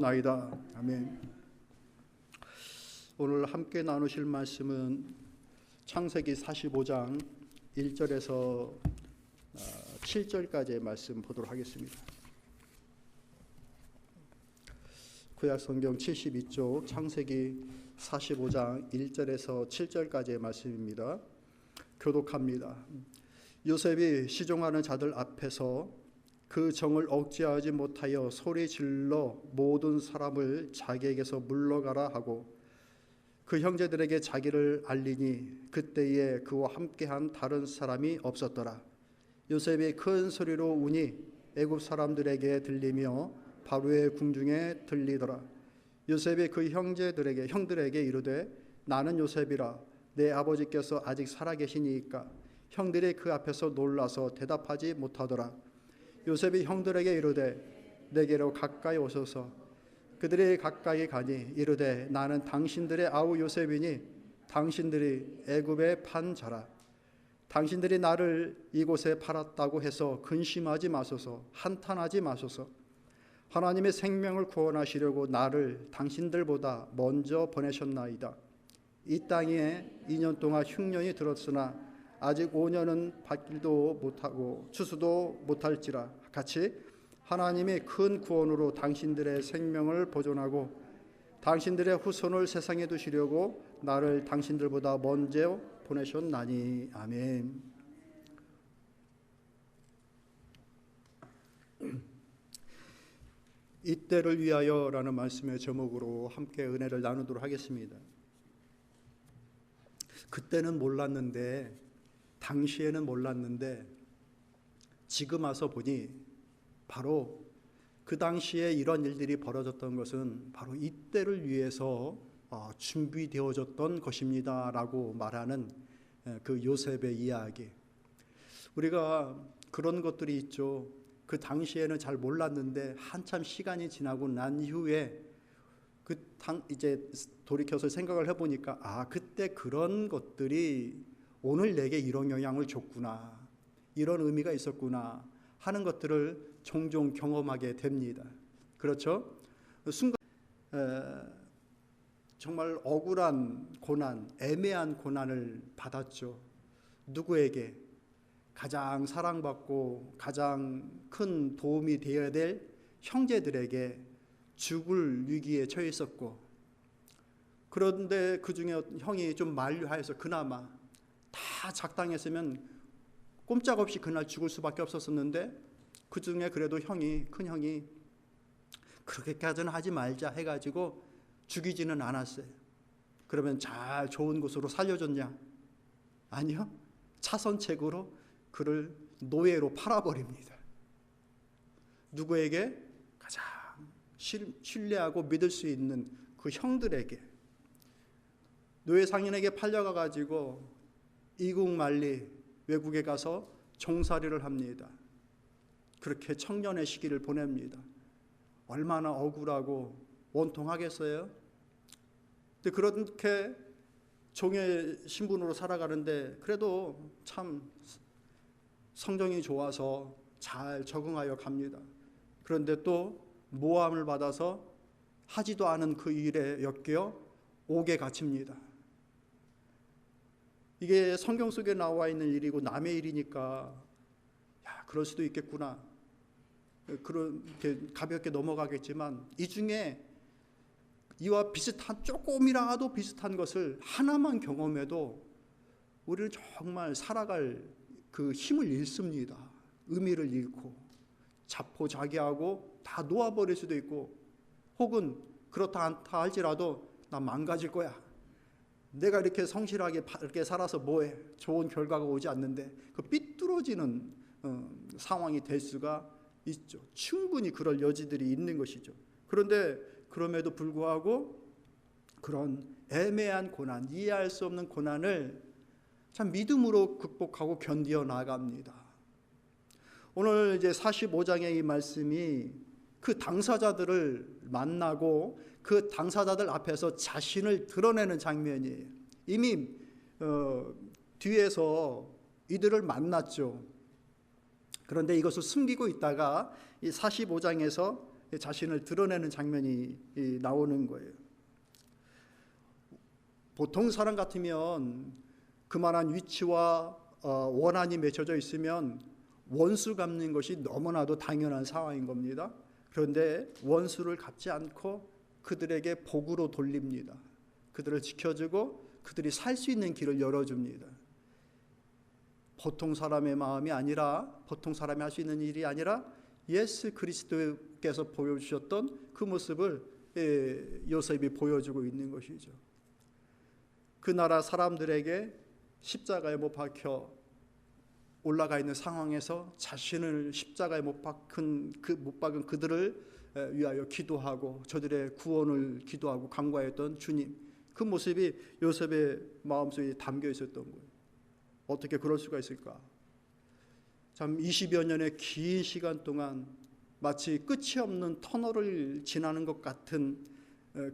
나이다. 아멘. 오늘 함께 나누실 말씀은 창세기 45장 1절에서 7절까지의 말씀 보도록 하겠습니다. 구약성경 72쪽 창세기 45장 1절에서 7절까지의 말씀입니다. 교독합니다. 요셉이 시종하는 자들 앞에서 그 정을 억제하지 못하여 소리 질러 모든 사람을 자기에게서 물러가라 하고 그 형제들에게 자기를 알리니 그때에 그와 함께한 다른 사람이 없었더라. 요셉이 큰 소리로 우니 애굽 사람들에게 들리며 바로의 궁중에 들리더라. 요셉이 그 형들에게 이르되 나는 요셉이라. 내 아버지께서 아직 살아계시니이까. 형들이 그 앞에서 놀라서 대답하지 못하더라. 요셉이 형들에게 이르되 내게로 가까이 오소서. 그들이 가까이 가니 이르되 나는 당신들의 아우 요셉이니 당신들이 애굽에 판 자라. 당신들이 나를 이곳에 팔았다고 해서 근심하지 마소서. 한탄하지 마소서. 하나님의 생명을 구원하시려고 나를 당신들보다 먼저 보내셨나이다. 이 땅에 2년 동안 흉년이 들었으나 아직 5년은 받기도 못하고 추수도 못할지라. 같이 하나님이 큰 구원으로 당신들의 생명을 보존하고 당신들의 후손을 세상에 두시려고 나를 당신들보다 먼저 보내셨나니. 아멘. 이때를 위하여라는 말씀의 제목으로 함께 은혜를 나누도록 하겠습니다. 그때는 몰랐는데, 당시에는 몰랐는데 지금 와서 보니 바로 그 당시에 이런 일들이 벌어졌던 것은 바로 이때를 위해서 준비되어졌던 것입니다 라고 말하는 그 요셉의 이야기. 우리가 그런 것들이 있죠. 그 당시에는 잘 몰랐는데 한참 시간이 지나고 난 이후에 이제 돌이켜서 생각을 해보니까 그때 그런 것들이 오늘 내게 이런 영향을 줬구나, 이런 의미가 있었구나 하는 것들을 종종 경험하게 됩니다. 그렇죠? 순간 정말 억울한 고난, 애매한 고난을 받았죠. 누구에게? 가장 사랑받고 가장 큰 도움이 되어야 될 형제들에게 죽을 위기에 처해 있었고, 그런데 그 중에 형이 좀 만류하여서 그나마 다 작당했으면 꼼짝없이 그날 죽을 수밖에 없었는데 그 중에 그래도 큰 형이 그렇게까지는 하지 말자 해가지고 죽이지는 않았어요. 그러면 잘 좋은 곳으로 살려줬냐? 아니요. 차선책으로 그를 노예로 팔아버립니다. 누구에게? 가장 신뢰하고 믿을 수 있는 그 형들에게. 노예 상인에게 팔려가가지고 이국만리 외국에 가서 종살이를 합니다. 그렇게 청년의 시기를 보냅니다. 얼마나 억울하고 원통하겠어요? 근데 그렇게 종의 신분으로 살아가는데 그래도 참 성정이 좋아서 잘 적응하여 갑니다. 그런데 또 모함을 받아서 하지도 않은 그 일에 엮여 옥에 갇힙니다. 이게 성경 속에 나와 있는 일이고 남의 일이니까 그럴 수도 있겠구나, 그렇게 가볍게 넘어가겠지만 이 중에 이와 비슷한, 조금이라도 비슷한 것을 하나만 경험해도 우리를 정말 살아갈 그 힘을 잃습니다. 의미를 잃고 자포자기하고 다 놓아버릴 수도 있고, 혹은 그렇다 않다 할지라도 나 망가질 거야, 내가 이렇게 성실하게 이렇게 살아서 뭐해, 좋은 결과가 오지 않는데, 그 삐뚤어지는 상황이 될 수가 있죠. 충분히 그럴 여지들이 있는 것이죠. 그런데 그럼에도 불구하고 그런 애매한 고난, 이해할 수 없는 고난을 참 믿음으로 극복하고 견디어 나갑니다. 오늘 이제 45장의 이 말씀이 그 당사자들을 만나고 그 당사자들 앞에서 자신을 드러내는 장면이에요. 이미 뒤에서 이들을 만났죠. 그런데 이것을 숨기고 있다가 이 45장에서 자신을 드러내는 장면이 나오는 거예요. 보통 사람 같으면 그만한 위치와 원한이 맺혀져 있으면 원수 갚는 것이 너무나도 당연한 상황인 겁니다. 그런데 원수를 갚지 않고 그들에게 복으로 돌립니다. 그들을 지켜주고 그들이 살 수 있는 길을 열어줍니다. 보통 사람의 마음이 아니라, 보통 사람이 할 수 있는 일이 아니라 예수 그리스도께서 보여주셨던 그 모습을 요셉이 보여주고 있는 것이죠. 그 나라 사람들에게 십자가에 못 박혀 올라가 있는 상황에서 자신을 십자가에 못 박은 그들을 위하여 기도하고 저들의 구원을 기도하고 간구하였던 주님, 그 모습이 요셉의 마음속에 담겨 있었던 거예요. 어떻게 그럴 수가 있을까? 참 20여 년의 긴 시간 동안 마치 끝이 없는 터널을 지나는 것 같은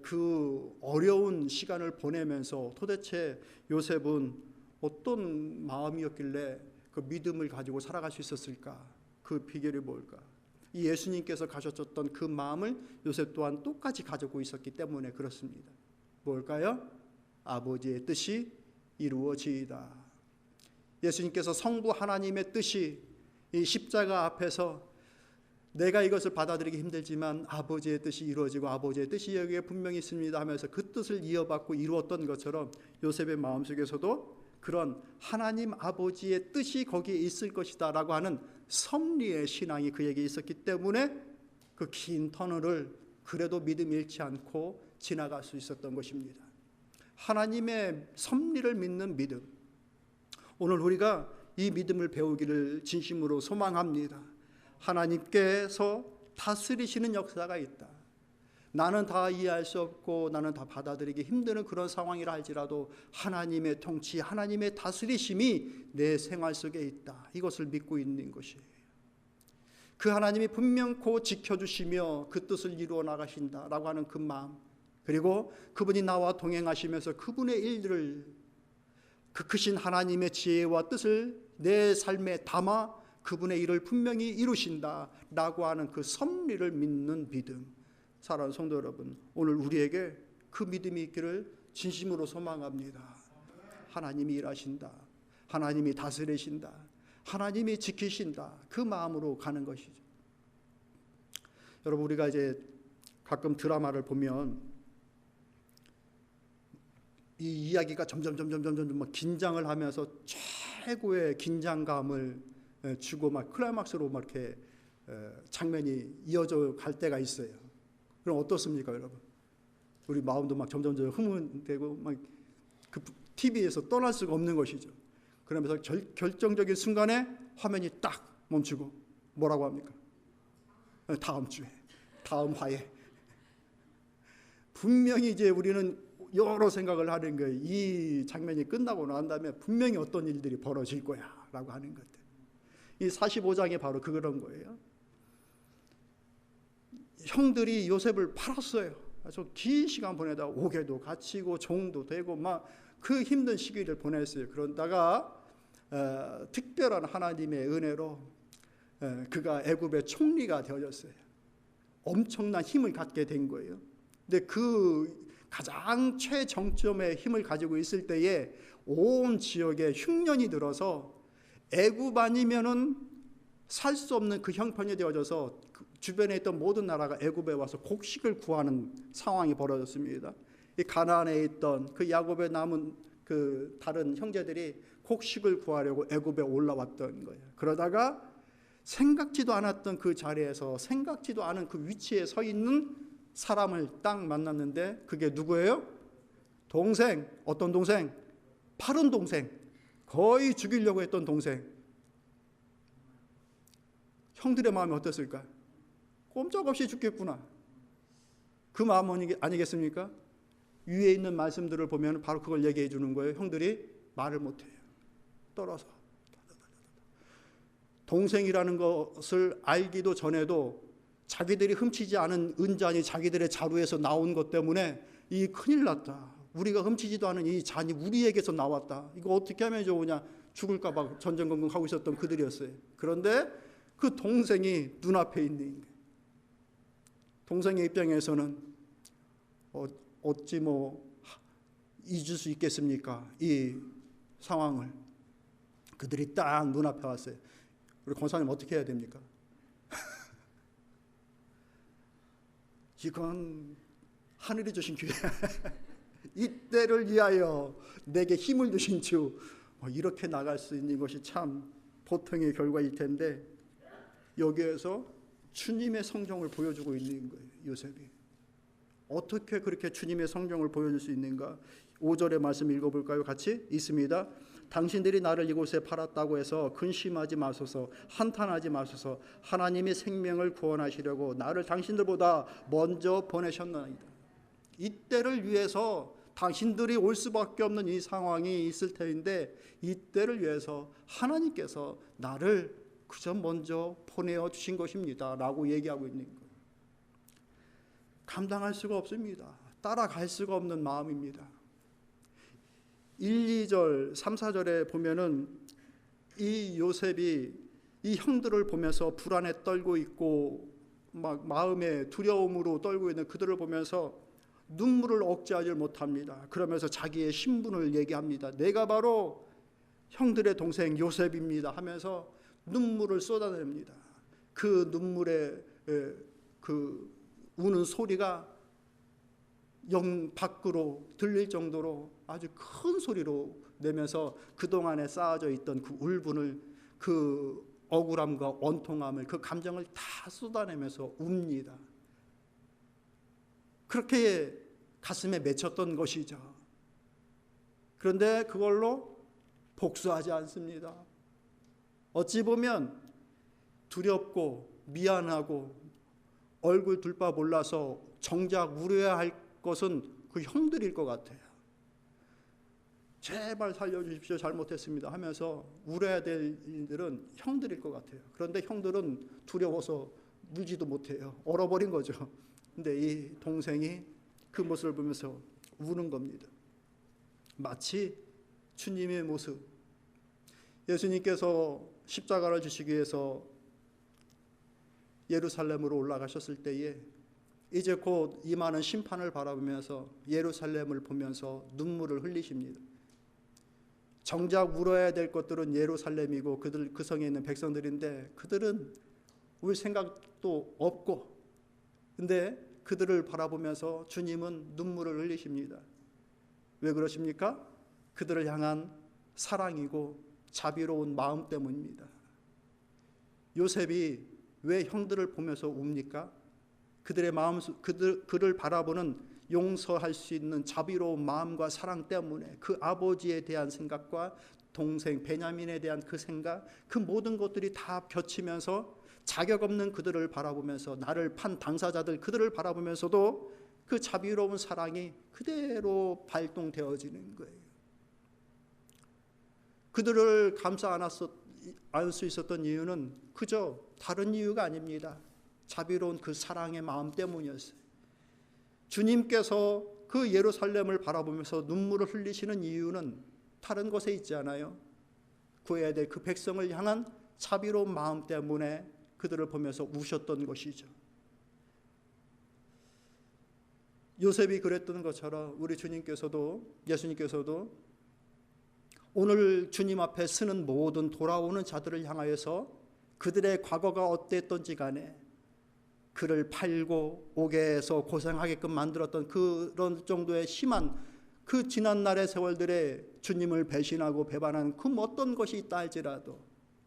그 어려운 시간을 보내면서 도대체 요셉은 어떤 마음이었길래 그 믿음을 가지고 살아갈 수 있었을까? 그 비결이 뭘까? 이 예수님께서 가졌던 그 마음을 요셉 또한 똑같이 가지고 있었기 때문에 그렇습니다. 뭘까요? 아버지의 뜻이 이루어지이다. 예수님께서 성부 하나님의 뜻이 이 십자가 앞에서 내가 이것을 받아들이기 힘들지만 아버지의 뜻이 이루어지고 아버지의 뜻이 여기에 분명히 있습니다 하면서 그 뜻을 이어받고 이루었던 것처럼 요셉의 마음속에서도 그런 하나님 아버지의 뜻이 거기에 있을 것이다 라고 하는 섭리의 신앙이 그에게 있었기 때문에 그 긴 터널을 그래도 믿음 잃지 않고 지나갈 수 있었던 것입니다. 하나님의 섭리를 믿는 믿음, 오늘 우리가 이 믿음을 배우기를 진심으로 소망합니다. 하나님께서 다스리시는 역사가 있다. 나는 다 이해할 수 없고 나는 다 받아들이기 힘든 그런 상황이라 할지라도 하나님의 통치, 하나님의 다스리심이 내 생활 속에 있다. 이것을 믿고 있는 것이에요. 그 하나님이 분명코 지켜주시며 그 뜻을 이루어 나가신다라고 하는 그 마음, 그리고 그분이 나와 동행하시면서 그분의 일들을, 그 크신 하나님의 지혜와 뜻을 내 삶에 담아 그분의 일을 분명히 이루신다라고 하는 그 섭리를 믿는 믿음. 사랑하는 성도 여러분, 오늘 우리에게 그 믿음이 있기를 진심으로 소망합니다. 하나님이 일하신다, 하나님이 다스리신다, 하나님이 지키신다, 그 마음으로 가는 것이죠. 여러분, 우리가 이제 가끔 드라마를 보면 이 이야기가 점점 막 긴장을 하면서 최고의 긴장감을 주고 막 클라이막스로 막 이렇게 장면이 이어져 갈 때가 있어요. 그럼 어떻습니까, 여러분? 우리 마음도 막 점점 흥분되고 막 그 TV에서 떠날 수가 없는 것이죠. 그러면서 결정적인 순간에 화면이 딱 멈추고 뭐라고 합니까? 다음 주에, 다음 화에. 분명히 이제 우리는 여러 생각을 하는 거예요. 이 장면이 끝나고 난 다음에 분명히 어떤 일들이 벌어질 거야 라고 하는 것들. 이 45장이 바로 그런 거예요. 형들이 요셉을 팔았어요. 그래서 긴 시간 보내다가 옥에도 갇히고 종도 되고 막 그 힘든 시기를 보냈어요. 그러다가 특별한 하나님의 은혜로 그가 애굽의 총리가 되어졌어요. 엄청난 힘을 갖게 된 거예요. 근데 그 가장 최정점의 힘을 가지고 있을 때에 온 지역에 흉년이 들어서 애굽 아니면은 살 수 없는 그 형편이 되어져서 주변에 있던 모든 나라가 애굽에 와서 곡식을 구하는 상황이 벌어졌습니다. 이 가나안에 있던 그 야곱의 남은 그 다른 형제들이 곡식을 구하려고 애굽에 올라왔던 거예요. 그러다가 생각지도 않았던 그 자리에서 생각지도 않은 그 위치에 서 있는 사람을 딱 만났는데 그게 누구예요? 동생. 어떤 동생? 파른 동생. 거의 죽이려고 했던 동생. 형들의 마음이 어땠을까? 꼼짝없이 죽겠구나. 그 마음 아니겠습니까? 위에 있는 말씀들을 보면 바로 그걸 얘기해 주는 거예요. 형들이 말을 못해요. 떨어서. 동생이라는 것을 알기도 전에도 자기들이 훔치지 않은 은잔이 자기들의 자루에서 나온 것 때문에 이 큰일 났다. 우리가 훔치지도 않은 이 잔이 우리에게서 나왔다. 이거 어떻게 하면 좋으냐. 죽을까 봐 전전긍긍하고 있었던 그들이었어요. 그런데 그 동생이 눈앞에 있는 거예요. 동생의 입장에서는 어찌 잊을 수 있겠습니까? 이 상황을. 그들이 딱 눈앞에 왔어요. 우리 권사님 어떻게 해야 됩니까? 이건 하늘이 주신 기회야. 이때를 위하여 내게 힘을 주신 주. 이렇게 나갈 수 있는 것이 참 보통의 결과일 텐데, 여기에서 주님의 성정을 보여주고 있는 거예요. 요셉이 어떻게 그렇게 주님의 성정을 보여줄 수 있는가? 5절의 말씀 읽어볼까요? 같이 있습니다. 당신들이 나를 이곳에 팔았다고 해서 근심하지 마소서, 한탄하지 마소서. 하나님이 생명을 구원하시려고 나를 당신들보다 먼저 보내셨나이다. 이때를 위해서 당신들이 올 수밖에 없는 이 상황이 있을 터인데, 이때를 위해서 하나님께서 나를 그저 먼저 보내어 주신 것입니다 라고 얘기하고 있는 거예요. 감당할 수가 없습니다. 따라갈 수가 없는 마음입니다. 1, 2절, 3, 4절에 보면은 이 요셉이 이 형들을 보면서 불안에 떨고 있고 막 마음에 두려움으로 떨고 있는 그들을 보면서 눈물을 억제하지 못합니다. 그러면서 자기의 신분을 얘기합니다. 내가 바로 형들의 동생 요셉입니다 하면서 눈물을 쏟아냅니다. 그 눈물의 그 우는 소리가 영 밖으로 들릴 정도로 아주 큰 소리로 내면서 그동안에 쌓아져 있던 그 울분을, 그 억울함과 원통함을, 그 감정을 다 쏟아내면서 웁니다. 그렇게 가슴에 맺혔던 것이죠. 그런데 그걸로 복수하지 않습니다. 어찌 보면 두렵고 미안하고 얼굴 둘 바 몰라서 정작 울어야 할 것은 그 형들일 것 같아요. 제발 살려주십시오, 잘못했습니다 하면서 울어야 될 일들은 형들일 것 같아요. 그런데 형들은 두려워서 울지도 못해요. 얼어버린 거죠. 근데 이 동생이 그 모습을 보면서 우는 겁니다. 마치 주님의 모습. 예수님께서 십자가를 지시기 위해서 예루살렘으로 올라가셨을 때에 이제 곧 임하는 심판을 바라보면서 예루살렘을 보면서 눈물을 흘리십니다. 정작 울어야 될 것들은 예루살렘이고 그 성에 있는 백성들인데 그들은 울 생각도 없고, 근데 그들을 바라보면서 주님은 눈물을 흘리십니다. 왜 그러십니까? 그들을 향한 사랑이고 자비로운 마음 때문입니다. 요셉이 왜 형들을 보면서 웁니까? 그들의 마음, 그를 바라보는 용서할 수 있는 자비로운 마음과 사랑 때문에, 그 아버지에 대한 생각과 동생 베냐민에 대한 그 생각, 그 모든 것들이 다 겹치면서 자격 없는 그들을 바라보면서, 나를 판 당사자들 그들을 바라보면서도 그 자비로운 사랑이 그대로 발동되어지는 거예요. 그들을 감싸 안을 수 있었던 이유는 그저 다른 이유가 아닙니다. 자비로운 그 사랑의 마음 때문이었어요. 주님께서 그 예루살렘을 바라보면서 눈물을 흘리시는 이유는 다른 것에 있지 않아요. 구해야 될 그 백성을 향한 자비로운 마음 때문에 그들을 보면서 우셨던 것이죠. 요셉이 그랬던 것처럼 우리 예수님께서도 오늘 주님 앞에 서는 모든 돌아오는 자들을 향하여서 그들의 과거가 어땠던지 간에 그를 팔고 옥에서 고생하게끔 만들었던 그런 정도의 심한 그 지난날의 세월들에 주님을 배신하고 배반하는 그 어떤 것이 있다 할지라도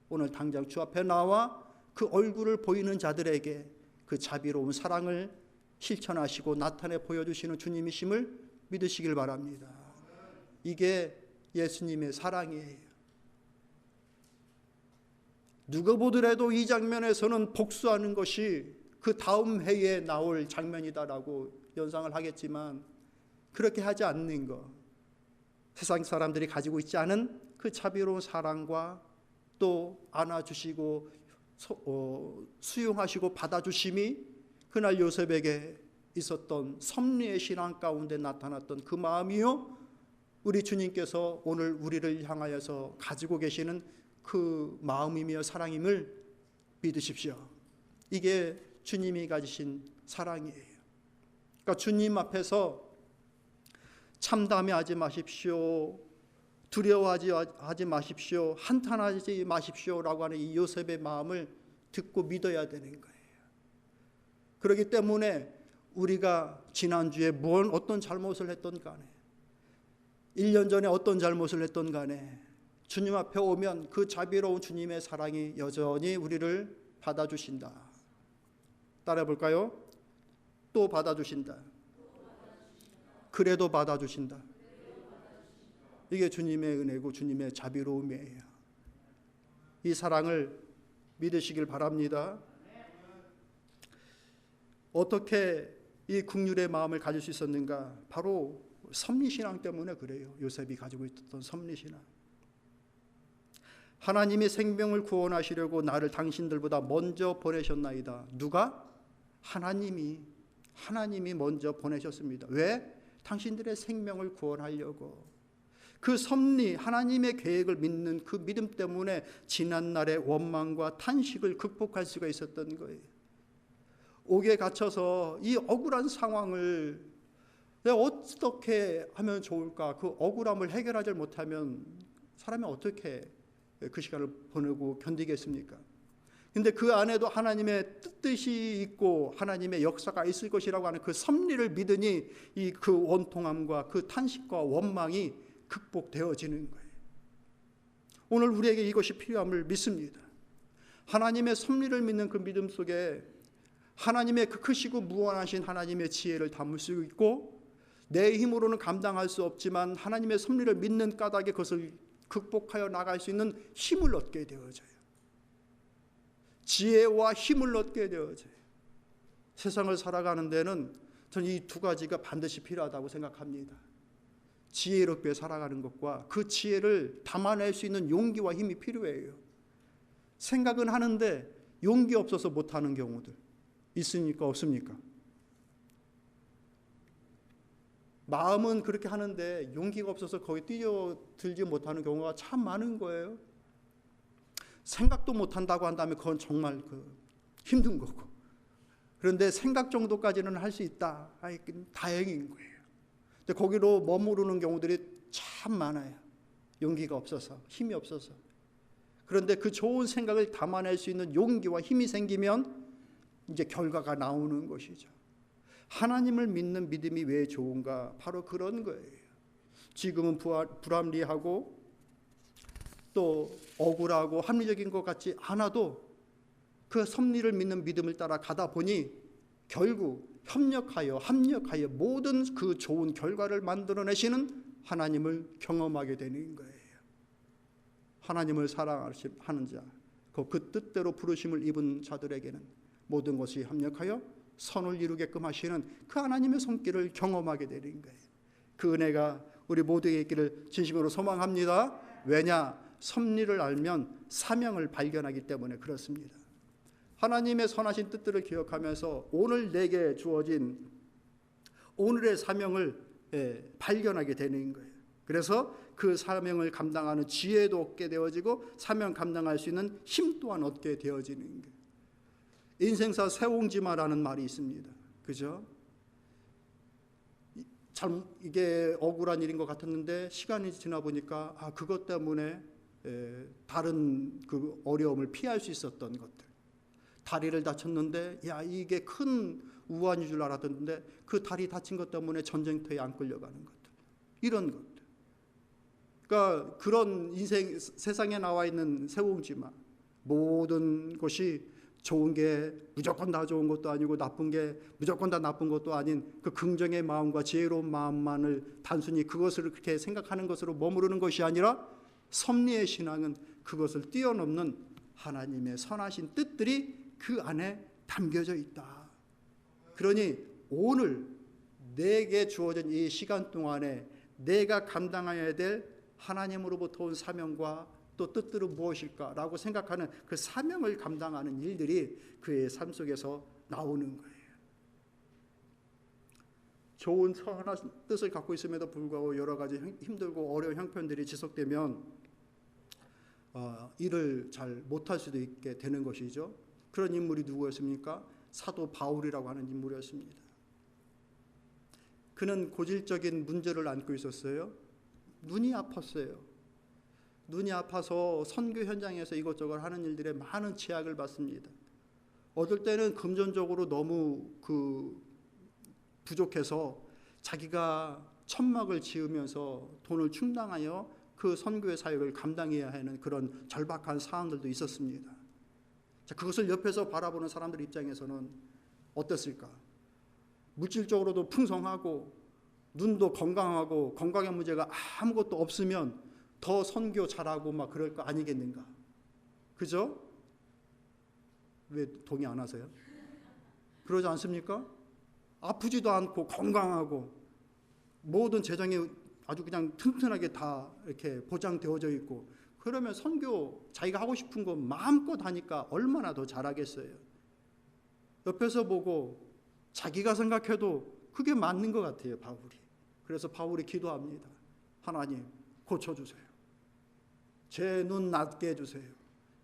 오늘 당장 주 앞에 나와 그 얼굴을 보이는 자들에게 그 자비로운 사랑을 실천하시고 나타내 보여주시는 주님이심을 믿으시길 바랍니다. 이게 예수님의 사랑이에요. 누가 보더라도 이 장면에서는 복수하는 것이 그 다음 해에 나올 장면이다라고 연상을 하겠지만 그렇게 하지 않는 것, 세상 사람들이 가지고 있지 않은 그 자비로운 사랑과 또 안아주시고 수용하시고 받아주심이 그날 요셉에게 있었던 섭리의 신앙 가운데 나타났던 그 마음이요, 우리 주님께서 오늘 우리를 향하여서 가지고 계시는 그 마음이며 사랑임을 믿으십시오. 이게 주님이 가지신 사랑이에요. 그러니까 주님 앞에서 참담해하지 마십시오. 두려워하지 마십시오. 한탄하지 마십시오라고 하는 이 요셉의 마음을 듣고 믿어야 되는 거예요. 그렇기 때문에 우리가 지난주에 어떤 잘못을 했던 간에 1년 전에 어떤 잘못을 했던 간에 주님 앞에 오면 그 자비로운 주님의 사랑이 여전히 우리를 받아주신다. 따라해 볼까요? 또 받아주신다. 그래도 받아주신다. 이게 주님의 은혜고 주님의 자비로움이에요. 이 사랑을 믿으시길 바랍니다. 어떻게 이 긍휼의 마음을 가질 수 있었는가? 바로 섭리신앙 때문에 그래요. 요셉이 가지고 있었던 섭리신앙. 하나님이 생명을 구원하시려고 나를 당신들보다 먼저 보내셨나이다. 누가? 하나님이 먼저 보내셨습니다. 왜? 당신들의 생명을 구원하려고. 그 섭리, 하나님의 계획을 믿는 그 믿음 때문에 지난날의 원망과 탄식을 극복할 수가 있었던 거예요. 옥에 갇혀서 이 억울한 상황을 내가 어떻게 하면 좋을까? 그 억울함을 해결하지 못하면 사람이 어떻게 그 시간을 보내고 견디겠습니까? 근데 그 안에도 하나님의 뜻이 있고 하나님의 역사가 있을 것이라고 하는 그 섭리를 믿으니 이 그 원통함과 그 탄식과 원망이 극복되어지는 거예요. 오늘 우리에게 이것이 필요함을 믿습니다. 하나님의 섭리를 믿는 그 믿음 속에 하나님의 그 크시고 무한하신 하나님의 지혜를 담을 수 있고 내 힘으로는 감당할 수 없지만 하나님의 섭리를 믿는 까닭에 그것을 극복하여 나갈 수 있는 힘을 얻게 되어져요. 지혜와 힘을 얻게 되어져요. 세상을 살아가는 데는 저는 이 두 가지가 반드시 필요하다고 생각합니다. 지혜롭게 살아가는 것과 그 지혜를 담아낼 수 있는 용기와 힘이 필요해요. 생각은 하는데 용기 없어서 못하는 경우들 있습니까? 없습니까? 마음은 그렇게 하는데 용기가 없어서 거기 뛰어들지 못하는 경우가 참 많은 거예요. 생각도 못한다고 한다면 그건 정말 힘든 거고, 그런데 생각 정도까지는 할 수 있다. 다행인 거예요. 근데 거기로 머무르는 경우들이 참 많아요. 용기가 없어서, 힘이 없어서. 그런데 그 좋은 생각을 담아낼 수 있는 용기와 힘이 생기면 이제 결과가 나오는 것이죠. 하나님을 믿는 믿음이 왜 좋은가? 바로 그런 거예요. 지금은 불합리하고 또 억울하고 합리적인 것 같지 않아도 그 섭리를 믿는 믿음을 따라 가다 보니 결국 합력하여 모든 그 좋은 결과를 만들어내시는 하나님을 경험하게 되는 거예요. 하나님을 사랑하는 자, 그 뜻대로 부르심을 입은 자들에게는 모든 것이 합력하여 선을 이루게끔 하시는 그 하나님의 손길을 경험하게 되는 거예요. 그 은혜가 우리 모두에게 있기를 진심으로 소망합니다. 왜냐? 섭리를 알면 사명을 발견하기 때문에 그렇습니다. 하나님의 선하신 뜻들을 기억하면서 오늘 내게 주어진 오늘의 사명을 발견하게 되는 거예요. 그래서 그 사명을 감당하는 지혜도 얻게 되어지고 사명 감당할 수 있는 힘 또한 얻게 되어지는 거예요. 인생사 세옹지마라는 말이 있습니다. 그죠? 참 이게 억울한 일인 것 같았는데 시간이 지나 보니까 그것 때문에 다른 그 어려움을 피할 수 있었던 것들. 다리를 다쳤는데 이게 큰 우환인 줄 알았는데 그 다리 다친 것 때문에 전쟁터에 안 끌려가는 것들. 이런 것들. 그러니까 그런 인생 세상에 나와 있는 세옹지마, 모든 것이 좋은 게 무조건 다 좋은 것도 아니고 나쁜 게 무조건 다 나쁜 것도 아닌 그 긍정의 마음과 지혜로운 마음만을 단순히 그것을 그렇게 생각하는 것으로 머무르는 것이 아니라 섭리의 신앙은 그것을 뛰어넘는 하나님의 선하신 뜻들이 그 안에 담겨져 있다. 그러니 오늘 내게 주어진 이 시간 동안에 내가 감당해야 될 하나님으로부터 온 사명과 또 뜻들은 무엇일까라고 생각하는 그 사명을 감당하는 일들이 그의 삶 속에서 나오는 거예요. 좋은 선한 뜻을 갖고 있음에도 불구하고 여러 가지 힘들고 어려운 형편들이 지속되면 일을 잘 못할 수도 있게 되는 것이죠. 그런 인물이 누구였습니까? 사도 바울이라고 하는 인물이었습니다. 그는 고질적인 문제를 안고 있었어요. 눈이 아팠어요. 눈이 아파서 선교 현장에서 이것저것 하는 일들에 많은 제약을 받습니다. 어떨 때는 금전적으로 너무 부족해서 자기가 천막을 지으면서 돈을 충당하여 그 선교의 사역을 감당해야 하는 그런 절박한 상황들도 있었습니다. 자, 그것을 옆에서 바라보는 사람들 입장에서는 어땠을까? 물질적으로도 풍성하고 눈도 건강하고 건강의 문제가 아무것도 없으면 더 선교 잘하고 막 그럴 거 아니겠는가? 그죠? 왜 동의 안 하세요? 그러지 않습니까? 아프지도 않고 건강하고 모든 재정이 아주 그냥 튼튼하게 다 이렇게 보장되어져 있고, 그러면 선교 자기가 하고 싶은 거 마음껏 하니까 얼마나 더 잘하겠어요. 옆에서 보고 자기가 생각해도 그게 맞는 것 같아요, 바울이. 그래서 바울이 기도합니다. 하나님 고쳐주세요. 제 눈 낮게 해주세요.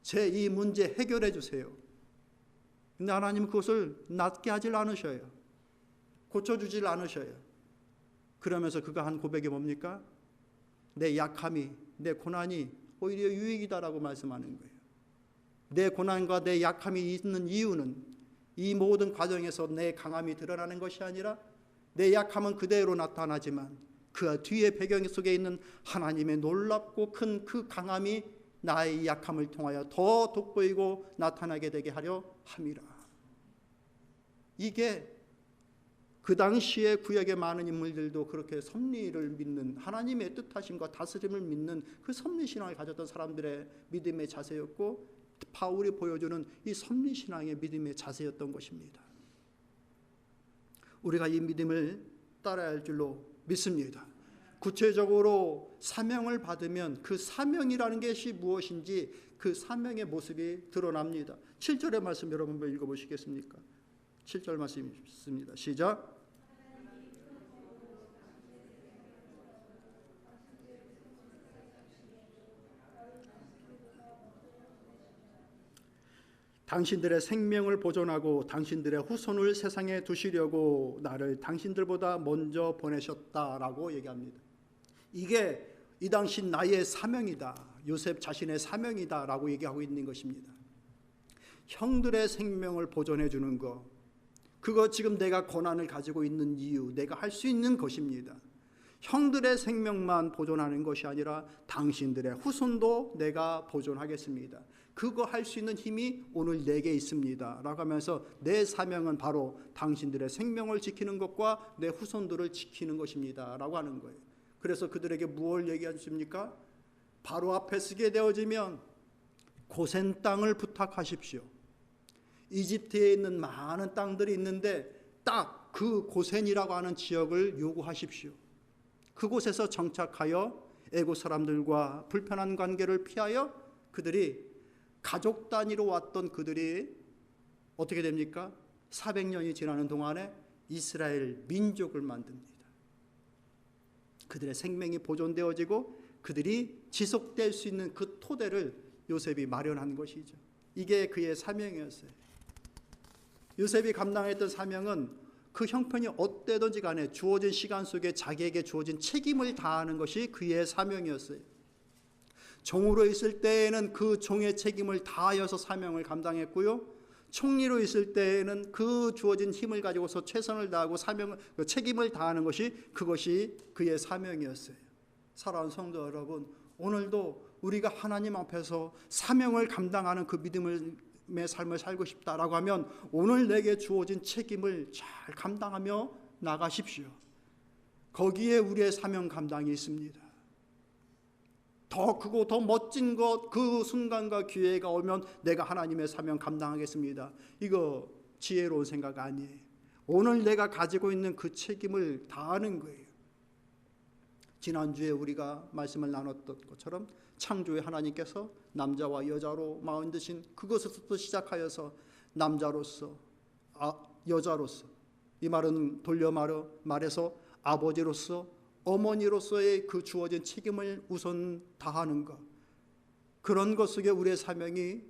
제 이 문제 해결해 주세요. 근데 하나님 그것을 낮게 하질 않으셔요. 고쳐주질 않으셔요. 그러면서 그가 한 고백이 뭡니까? 내 약함이, 내 고난이 오히려 유익이다라고 말씀하는 거예요. 내 고난과 내 약함이 있는 이유는 이 모든 과정에서 내 강함이 드러나는 것이 아니라 내 약함은 그대로 나타나지만 그 뒤에 배경 속에 있는 하나님의 놀랍고 큰 그 강함이 나의 약함을 통하여 더 돋보이고 나타나게 되게 하려 함이라. 이게 그 당시에 구약의 많은 인물들도 그렇게 섭리를 믿는, 하나님의 뜻하심과 다스림을 믿는 그 섭리신앙을 가졌던 사람들의 믿음의 자세였고, 바울이 보여주는 이 섭리신앙의 믿음의 자세였던 것입니다. 우리가 이 믿음을 따라야 할 줄로 믿습니다. 구체적으로 사명을 받으면 그 사명이라는 것이 무엇인지 그 사명의 모습이 드러납니다. 7절의 말씀 여러분 한번 읽어보시겠습니까? 7절 말씀 있습니다. 시작. 당신들의 생명을 보존하고 당신들의 후손을 세상에 두시려고 나를 당신들보다 먼저 보내셨다라고 얘기합니다. 이게 이 당시 나의 사명이다, 요셉 자신의 사명이다라고 얘기하고 있는 것입니다. 형들의 생명을 보존해 주는 것, 그거 지금 내가 권한을 가지고 있는 이유, 내가 할 수 있는 것입니다. 형들의 생명만 보존하는 것이 아니라 당신들의 후손도 내가 보존하겠습니다. 그거 할 수 있는 힘이 오늘 내게 있습니다 라고 하면서 내 사명은 바로 당신들의 생명을 지키는 것과 내 후손들을 지키는 것입니다 라고 하는 거예요. 그래서 그들에게 무엇을 얘기하십니까? 바로 앞에 서게 되어지면 고센 땅을 부탁하십시오. 이집트에 있는 많은 땅들이 있는데 딱 그 고센이라고 하는 지역을 요구하십시오. 그곳에서 정착하여 애국 사람들과 불편한 관계를 피하여 그들이 가족 단위로 왔던 그들이 어떻게 됩니까? 400년이 지나는 동안에 이스라엘 민족을 만듭니다. 그들의 생명이 보존되어지고 그들이 지속될 수 있는 그 토대를 요셉이 마련한 것이죠. 이게 그의 사명이었어요. 요셉이 감당했던 사명은 그 형편이 어때든지 간에 주어진 시간 속에 자기에게 주어진 책임을 다하는 것이 그의 사명이었어요. 종으로 있을 때에는 그 종의 책임을 다하여서 사명을 감당했고요. 총리로 있을 때에는 그 주어진 힘을 가지고서 최선을 다하고 책임을 다하는 그것이 그의 사명이었어요. 사랑하는 성도 여러분, 오늘도 우리가 하나님 앞에서 사명을 감당하는 그 믿음의 삶을 살고 싶다라고 하면 오늘 내게 주어진 책임을 잘 감당하며 나가십시오. 거기에 우리의 사명 감당이 있습니다. 더 크고 더 멋진 것, 그 순간과 기회가 오면 내가 하나님의 사명 감당하겠습니다. 이거 지혜로운 생각 아니에요. 오늘 내가 가지고 있는 그 책임을 다하는 거예요. 지난주에 우리가 말씀을 나눴던 것처럼 창조의 하나님께서 남자와 여자로 만드신 그것에서부터 시작하여서 남자로서 여자로서, 이 말은 돌려 말해서 아버지로서 어머니로서의 그 주어진 책임을 우선 다하는 것, 그런 것 속에 우리의 사명이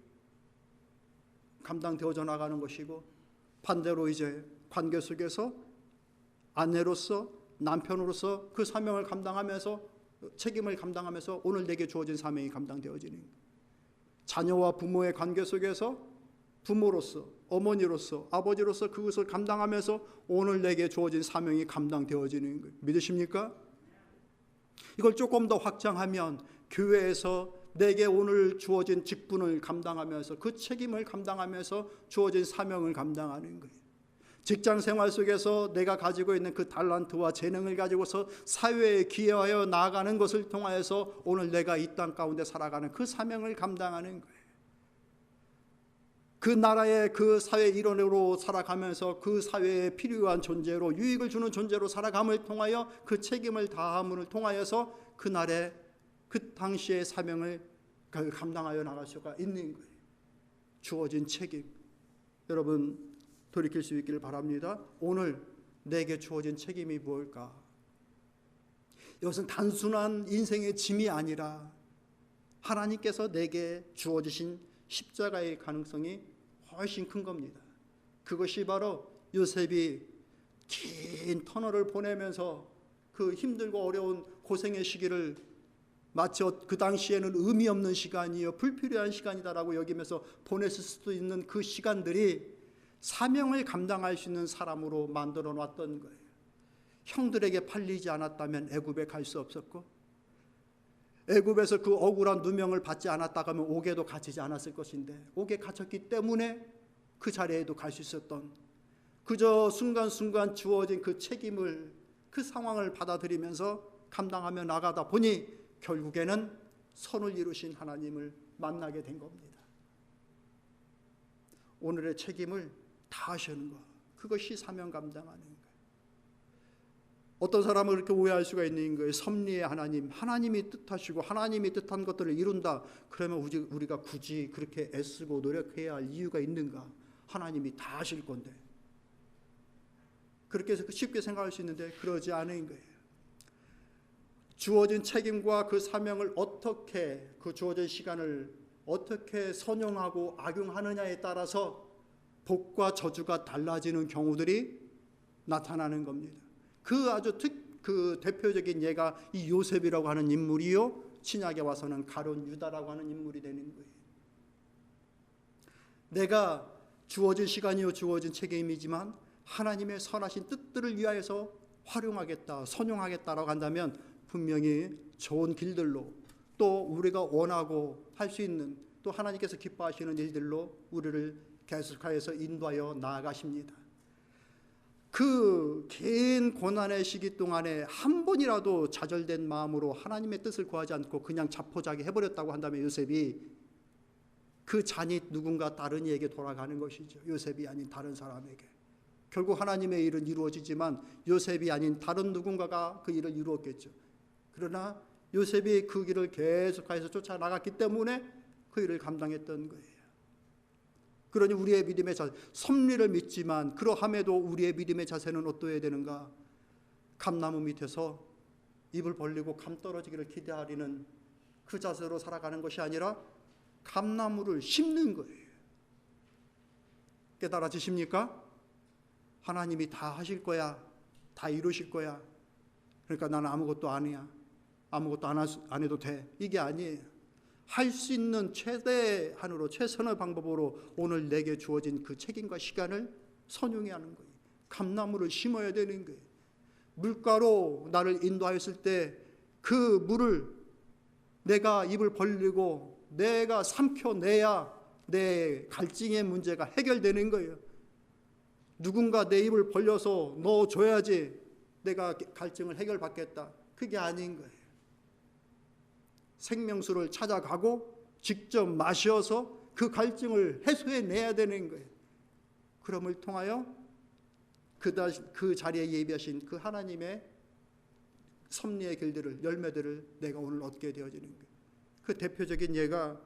감당되어져 나가는 것이고, 반대로 이제 관계 속에서 아내로서 남편으로서 그 사명을 감당하면서 책임을 감당하면서 오늘 내게 주어진 사명이 감당되어지는 거예요. 자녀와 부모의 관계 속에서 부모로서 어머니로서 아버지로서 그것을 감당하면서 오늘 내게 주어진 사명이 감당되어지는 거예요. 믿으십니까? 이걸 조금 더 확장하면 교회에서 내게 오늘 주어진 직분을 감당하면서 그 책임을 감당하면서 주어진 사명을 감당하는 거예요. 직장 생활 속에서 내가 가지고 있는 그 달란트와 재능을 가지고서 사회에 기여하여 나아가는 것을 통하여서 오늘 내가 이 땅 가운데 살아가는 그 사명을 감당하는 거예요. 그 나라의 그 사회 일원으로 살아가면서 그 사회에 필요한 존재로 유익을 주는 존재로 살아감을 통하여 그 책임을 다함을 통하여서 그날의 그 당시의 사명을 감당하여 나갈 수가 있는 거예요. 주어진 책임. 여러분 돌이킬 수 있기를 바랍니다. 오늘 내게 주어진 책임이 무엇일까? 이것은 단순한 인생의 짐이 아니라 하나님께서 내게 주어지신 십자가의 가능성이 훨씬 큰 겁니다. 그것이 바로 요셉이 긴 터널을 보내면서 그 힘들고 어려운 고생의 시기를 마치 그 당시에는 의미 없는 시간이요 불필요한 시간이다라고 여기면서 보냈을 수도 있는 그 시간들이 사명을 감당할 수 있는 사람으로 만들어 놨던 거예요. 형들에게 팔리지 않았다면 애굽에 갈 수 없었고, 애굽에서 그 억울한 누명을 받지 않았다고 하면 옥에도 갇히지 않았을 것인데 옥에 갇혔기 때문에 그 자리에도 갈 수 있었던, 그저 순간순간 주어진 그 책임을, 그 상황을 받아들이면서 감당하며 나가다 보니 결국에는 선을 이루신 하나님을 만나게 된 겁니다. 오늘의 책임을 다하시는 것, 그것이 사명 감당하는 거예요. 어떤 사람은 그렇게 오해할 수가 있는 거예요. 섭리의 하나님, 하나님이 뜻하시고 하나님이 뜻한 것들을 이룬다. 그러면 우리가 굳이 그렇게 애쓰고 노력해야 할 이유가 있는가? 하나님이 다 하실 건데. 그렇게 해서 쉽게 생각할 수 있는데 그러지 않은 거예요. 주어진 책임과 그 사명을 어떻게, 그 주어진 시간을 어떻게 선용하고 악용하느냐에 따라서 복과 저주가 달라지는 경우들이 나타나는 겁니다. 그 아주 그 대표적인 예가 이 요셉이라고 하는 인물이요, 신약에 와서는 가룟 유다라고 하는 인물이 되는 거예요. 내가 주어진 시간이요 주어진 책임이지만 하나님의 선하신 뜻들을 위하여서 활용하겠다, 선용하겠다라고 한다면 분명히 좋은 길들로, 또 우리가 원하고 할 수 있는, 또 하나님께서 기뻐하시는 일들로 우리를 계속하여서 인도하여 나아가십니다. 그 긴 고난의 시기 동안에 한 번이라도 좌절된 마음으로 하나님의 뜻을 구하지 않고 그냥 자포자기 해버렸다고 한다면 요셉이, 그 잔이 누군가 다른 이에게 돌아가는 것이죠. 요셉이 아닌 다른 사람에게. 결국 하나님의 일은 이루어지지만 요셉이 아닌 다른 누군가가 그 일을 이루었겠죠. 그러나 요셉이 그 길을 계속해서 쫓아나갔기 때문에 그 일을 감당했던 거예요. 그러니 우리의 믿음의 자세, 섭리를 믿지만 그러함에도 우리의 믿음의 자세는 어떠해야 되는가? 감나무 밑에서 입을 벌리고 감 떨어지기를 기대하리는 그 자세로 살아가는 것이 아니라 감나무를 심는 거예요. 깨달아지십니까? 하나님이 다 하실 거야, 다 이루실 거야, 그러니까 나는 아무것도 아니야, 아무것도 안 해도 돼, 이게 아니에요. 할 수 있는 최대한으로 최선의 방법으로 오늘 내게 주어진 그 책임과 시간을 선용해야 하는 거예요. 감나무를 심어야 되는 거예요. 물가로 나를 인도하였을 때 그 물을 내가 입을 벌리고 내가 삼켜내야 내 갈증의 문제가 해결되는 거예요. 누군가 내 입을 벌려서 넣어줘야지 내가 갈증을 해결받겠다, 그게 아닌 거예요. 생명수를 찾아가고 직접 마셔서 그 갈증을 해소해내야 되는 거예요. 그럼을 통하여 그 자리에 예비하신 그 하나님의 섭리의 길들을, 열매들을 내가 오늘 얻게 되어지는 거예요. 그 대표적인 예가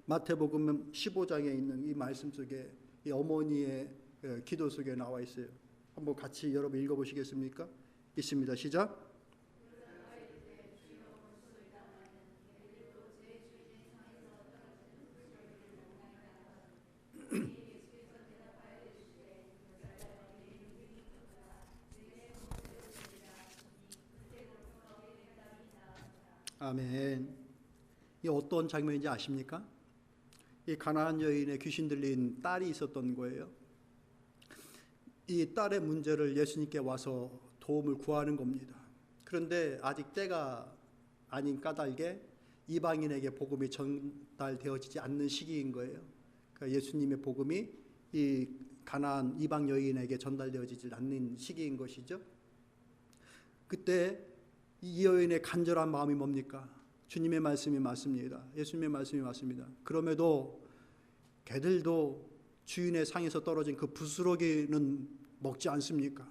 마태복음 15장에 있는 이 말씀 속에, 이 어머니의 기도 속에 나와 있어요. 한번 같이 여러분 읽어보시겠습니까? 있습니다. 시작. 아멘. 이 어떤 장면인지 아십니까? 이 가나안 여인의 귀신 들린 딸이 있었던 거예요. 이 딸의 문제를 예수님께 와서 도움을 구하는 겁니다. 그런데 아직 때가 아닌 까닭에 이방인에게 복음이 전달되어지지 않는 시기인 거예요. 그러니까 예수님의 복음이 이 가나안 이방 여인에게 전달되어지지 않는 시기인 것이죠. 그때 이 여인의 간절한 마음이 뭡니까? 주님의 말씀이 맞습니다. 예수님의 말씀이 맞습니다. 그럼에도 개들도 주인의 상에서 떨어진 그 부스러기는 먹지 않습니까?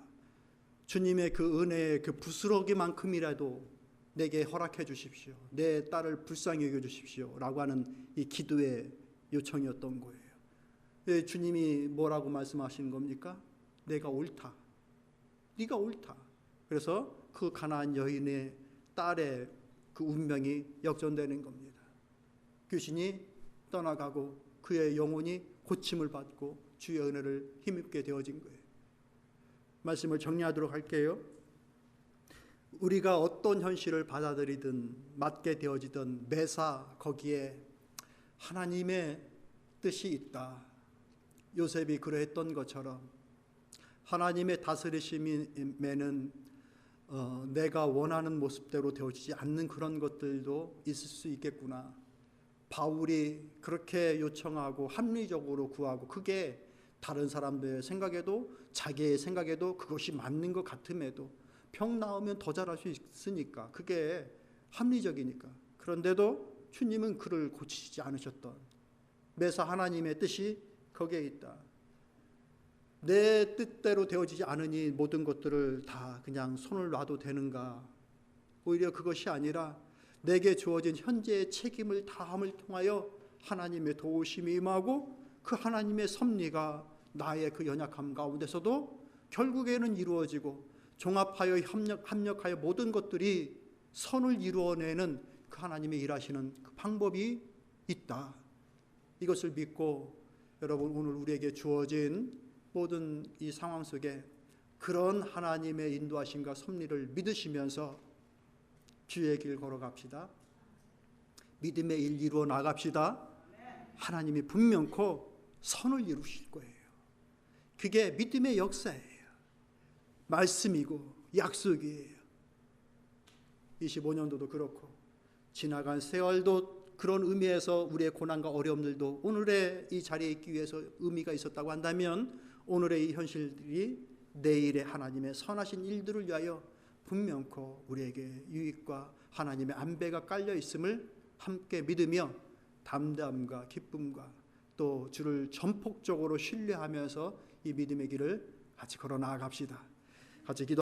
주님의 그 은혜의 그 부스러기만큼이라도 내게 허락해 주십시오. 내 딸을 불쌍히 여겨 주십시오. 라고 하는 이 기도의 요청이었던 거예요. 주님이 뭐라고 말씀하시는 겁니까? 내가 옳다. 네가 옳다. 그래서 그 가나안 여인의 딸의 그 운명이 역전되는 겁니다. 귀신이 떠나가고 그의 영혼이 고침을 받고 주의 은혜를 힘입게 되어진 거예요. 말씀을 정리하도록 할게요. 우리가 어떤 현실을 받아들이든 맞게 되어지든 매사 거기에 하나님의 뜻이 있다. 요셉이 그러했던 것처럼 하나님의 다스리심에는 내가 원하는 모습대로 되어지지 않는 그런 것들도 있을 수 있겠구나. 바울이 그렇게 요청하고 합리적으로 구하고 그게 다른 사람들의 생각에도 자기의 생각에도 그것이 맞는 것 같음에도 병 나으면 더 잘할 수 있으니까 그게 합리적이니까. 그런데도 주님은 그를 고치지 않으셨던 매사 하나님의 뜻이 거기에 있다. 내 뜻대로 되어지지 않으니 모든 것들을 다 그냥 손을 놔도 되는가? 오히려 그것이 아니라 내게 주어진 현재의 책임을 다함을 통하여 하나님의 도우심이 임하고 그 하나님의 섭리가 나의 그 연약함 가운데서도 결국에는 이루어지고 종합하여 합력하여 모든 것들이 선을 이루어내는 그 하나님의 일하시는 그 방법이 있다. 이것을 믿고 여러분 오늘 우리에게 주어진 모든 이 상황 속에 그런 하나님의 인도하심과 섭리를 믿으시면서 주의 길 걸어갑시다. 믿음의 일 이루어 나갑시다. 하나님이 분명코 선을 이루실 거예요. 그게 믿음의 역사예요. 말씀이고 약속이에요. 25년도도 그렇고 지나간 세월도 그런 의미에서 우리의 고난과 어려움들도 오늘의 이 자리에 있기 위해서 의미가 있었다고 한다면 오늘의 이 현실들이 내일의 하나님의 선하신 일들을 위하여 분명코 우리에게 유익과 하나님의 안배가 깔려 있음을 함께 믿으며 담대함과 기쁨과 또 주를 전폭적으로 신뢰하면서 이 믿음의 길을 같이 걸어 나아갑시다. 같이 기도